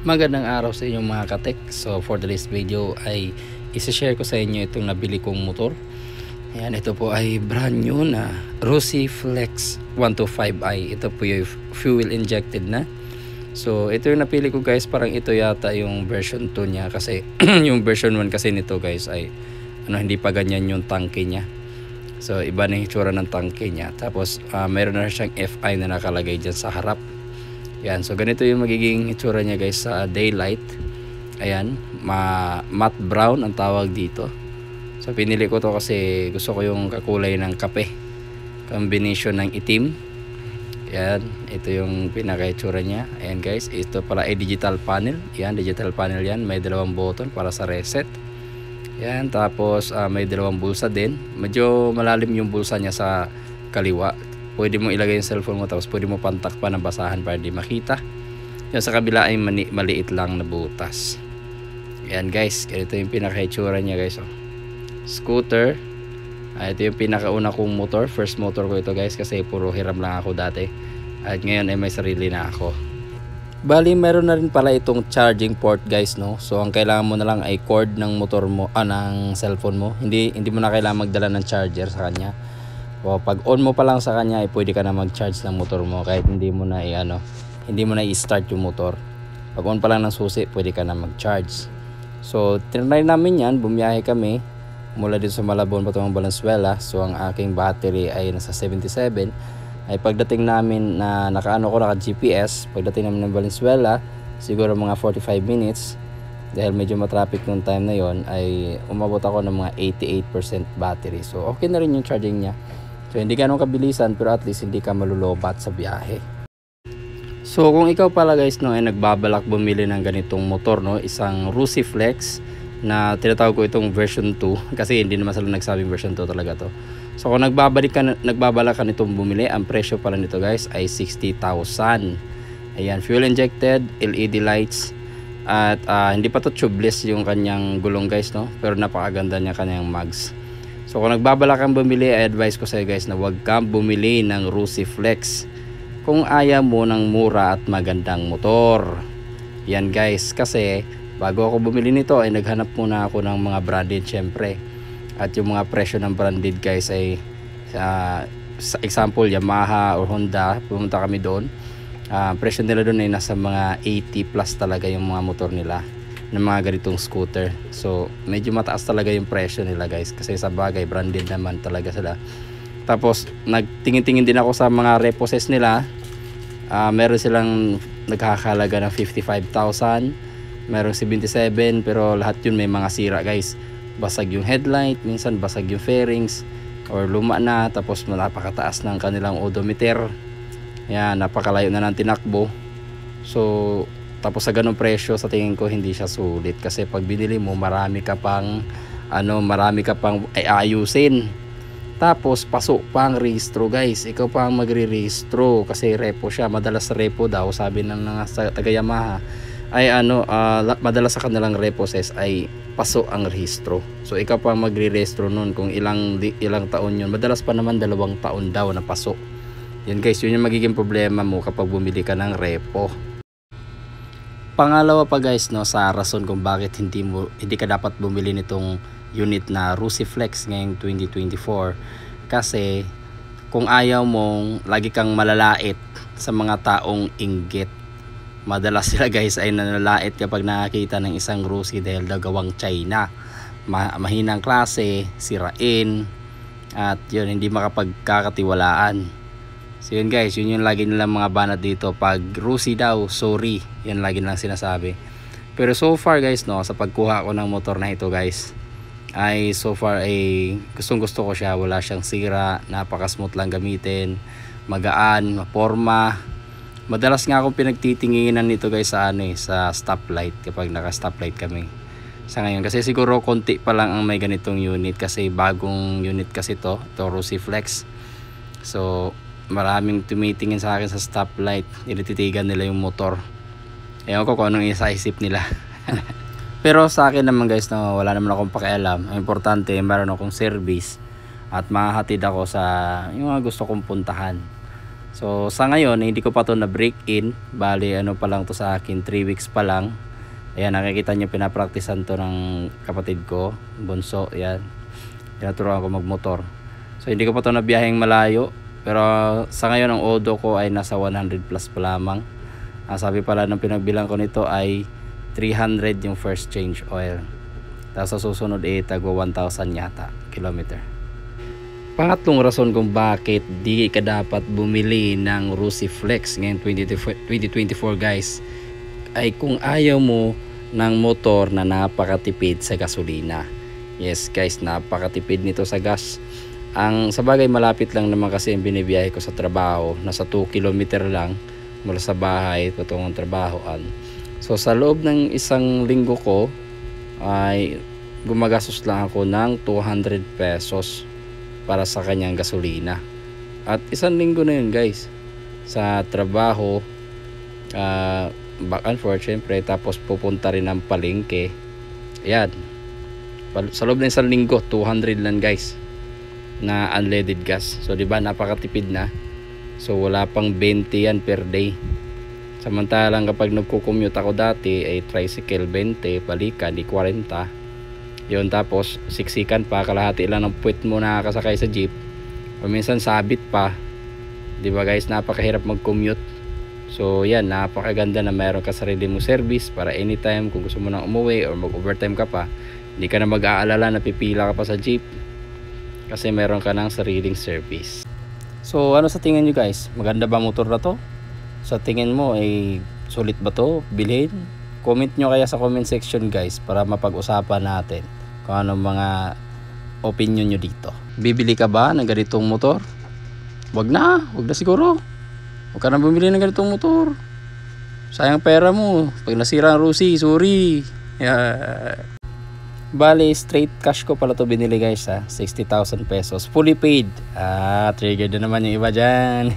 Magandang araw sa inyong mga katek. So for today's video ay isi-share ko sa inyo itong nabili kong motor. Ayan, ito po ay brand new na Rossi Flex 125i. Ito po yung fuel injected na. So ito yung napili ko guys, parang ito yata yung version 2 niya kasi yung version 1 kasi nito guys ay hindi pa ganyan yung tangke niya. So iba na yung itsura ng tangke niya. Tapos mayroon na siyang FI na nakalagay dyan sa harap. Yan, so ganito yung magiging itsura niya guys sa daylight. Ayan, matte brown ang tawag dito. So pinili ko to kasi gusto ko yung kakulay ng kape, combination ng itim. Yan, ito yung pinaka itsura niya. Ayan guys, ito pala ay digital panel. Yan, digital panel yan, may dalawang button para sa reset. Yan, tapos may dalawang bulsa din. Medyo malalim yung bulsa niya sa kaliwa. Pwede mo ilagay yung cellphone mo, tapos pwede mo pantakpan ng basahan para di makita. Yung sa kabila ay maliit lang na butas. Ayan guys, ito yung pinaka-itsura niya guys. Scooter. Ito yung pinakauna kong motor. First motor ko ito guys kasi puro hiram lang ako dati. At ngayon ay may sarili na ako. Bali, meron na rin pala itong charging port guys, no? So ang kailangan mo na lang ay cord ng motor mo, ng cellphone mo. Hindi mo na kailangan magdala ng charger sa kanya. O pag on mo pa lang sa kanya ay pwede ka na mag-charge ng motor mo kahit hindi mo na i-start yung motor. Pag on pa lang ng susi, pwede ka na mag-charge. So tinry namin yan, bumiyahe kami mula dito sa Malabon patungong Valenzuela. So ang aking battery ay nasa 77. Ay pagdating namin na naka GPS, pagdating namin ng Valenzuela, siguro mga 45 minutes. Dahil medyo matraffic nung time na yon, ay umabot ako ng mga 88% battery. So okay na rin yung charging niya. So hindi ganun kabilisan, pero at least hindi ka malulobat sa biyahe. So kung ikaw pala guys ay nagbabalak bumili ng ganitong motor, isang Rossi Flex na tinatawag ko itong version 2 kasi hindi naman sila nagsabing version 2 talaga to. So kung nagbabalak ka nitong bumili, ang presyo pala nito guys ay 60,000. Ayan, fuel injected, LED lights, at hindi pa to tubeless yung kanyang gulong guys, pero napakaganda niya kanyang mags. So kung nagbabalak kang bumili, ay advice ko sa iyo guys na huwag kang bumili ng Rossi Flex kung ayaw mo ng mura at magandang motor. Yan guys, kasi bago ako bumili nito ay naghanap muna ako ng mga branded syempre. At yung mga presyo ng branded guys ay sa example Yamaha or Honda, pumunta kami doon. Presyo nila doon ay nasa mga 80 plus talaga yung mga motor nila ng mga ganitong scooter. So medyo mataas talaga yung presyo nila guys kasi sa bagay branded naman talaga sila. Tapos nagtingin-tingin din ako sa mga reposes nila. Meron silang nagkakalaga ng 55,000, meron 77, pero lahat yun may mga sira guys. Basag yung headlight, minsan basag yung fairings or luma na, tapos napakataas ng kanilang odometer. Yan, napakalayo na ng tinakbo. So tapos sa ganung presyo, sa tingin ko hindi siya sulit kasi pag binili mo marami ka pang ayusin. Tapos pasok pa ang rehistro guys, ikaw pa ang magre-rehistro kasi repo siya. Madalas repo daw, sabi ng taga Yamaha ay madalas sa kanilang reposes ay pasok ang rehistro. So ikaw pa ang magre-rehistro nun kung ilang taon yun. Madalas pa naman 2 taon daw na pasok. Yan guys, yun yung magiging problema mo kapag bumili ka ng repo. Pangalawa pa guys, sa rason kung bakit hindi ka dapat bumili nitong unit na Rossi Flex ngayong 2024, kasi kung ayaw mong lagi kang malalait sa mga taong inggit. Madalas sila guys ay nalalait kapag nakakita ng isang Rossi dahil daw gawang China, mahinang klase, sirain, at yun, hindi makapagkakatiwalaan. So yun guys, yun yung lagi nilang mga banat dito. Pag Rossi daw, sorry, yan lagi nilang sinasabi. Pero so far guys, sa pagkuha ko ng motor na ito guys, ay so far ay gustong gusto ko siya. Wala siyang sira, napaka smooth lang gamitin, magaan, maporma. Madalas nga akong pinagtitinginan nito guys sa stoplight kapag naka stoplight kami sa ngayon, kasi siguro konti pa lang ang may ganitong unit kasi bagong unit kasi to Rossi Flex. So maraming tumitingin sa akin sa stoplight, nilititigan nila yung motor. Ewan ko kung anong isa-isip nila. Pero sa akin naman guys, wala naman akong pakialam. Ang importante, meron akong service at mahahatid ako sa yung mga gusto kong puntahan. So sa ngayon hindi ko pa to na break in, bali ano pa lang to sa akin, 3 weeks pa lang. Ayan, nakikita nyo pinapraktisan to ng kapatid ko, bunso. Ayan, tinuturuan ko magmotor. So hindi ko pa to na biyaheng malayo, pero sa ngayon ang odo ko ay nasa 100 plus pa lamang. Sabi pala ng pinagbilang ko nito ay 300 yung first change oil, tapos sa susunod tagwa 1,000 yata kilometer. Pangatlong rason kung bakit di ka dapat bumili ng Rusi Flex ngayong 2024 guys, ay kung ayaw mo ng motor na napakatipid sa gasolina. Yes guys, napakatipid nito sa gas. Ang sabagay malapit lang naman kasi yung binibiyahe ko sa trabaho, nasa 2 kilometer lang mula sa bahay patungong trabahoan. So sa loob ng isang linggo ko ay gumagastos lang ako ng 200 pesos para sa kanyang gasolina. At isang linggo na yun guys sa trabaho, back and forth syempre, tapos pupunta rin ng palengke. Ayan, sa loob ng isang linggo 200 lang guys na unleaded gas. So diba napakatipid na. So wala pang 20 yan per day. Samantalang kapag nagko-commute ako dati ay tricycle 20, balikan di 40 yun, tapos siksikan pa, kalahati lang ng puwet mo nakakasakay sa jeep, o minsan sabit pa, di ba guys, napakahirap mag-commute. So yan, napakaganda na mayroon ka sarili mo service para anytime kung gusto mo nang umuwi or mag-overtime ka pa, hindi ka na mag-aalala na pipila ka pa sa jeep kasi meron ka ng sariling service. So ano sa tingin nyo guys, maganda ba motor na to? Sa tingin mo ay sulit ba to bilhin? Comment nyo kaya sa comment section guys para mapag-usapan natin kung ano mga opinion nyo dito. Bibili ka ba ng ganitong motor? Wag na siguro. Huwag ka na bumili ng ganitong motor. Sayang pera mo. Pag nasira ang Rusi, sorry. Yeah. Bali, straight cash ko pala to binili guys 60,000 pesos. Fully paid. Trigger na naman yung iba dyan.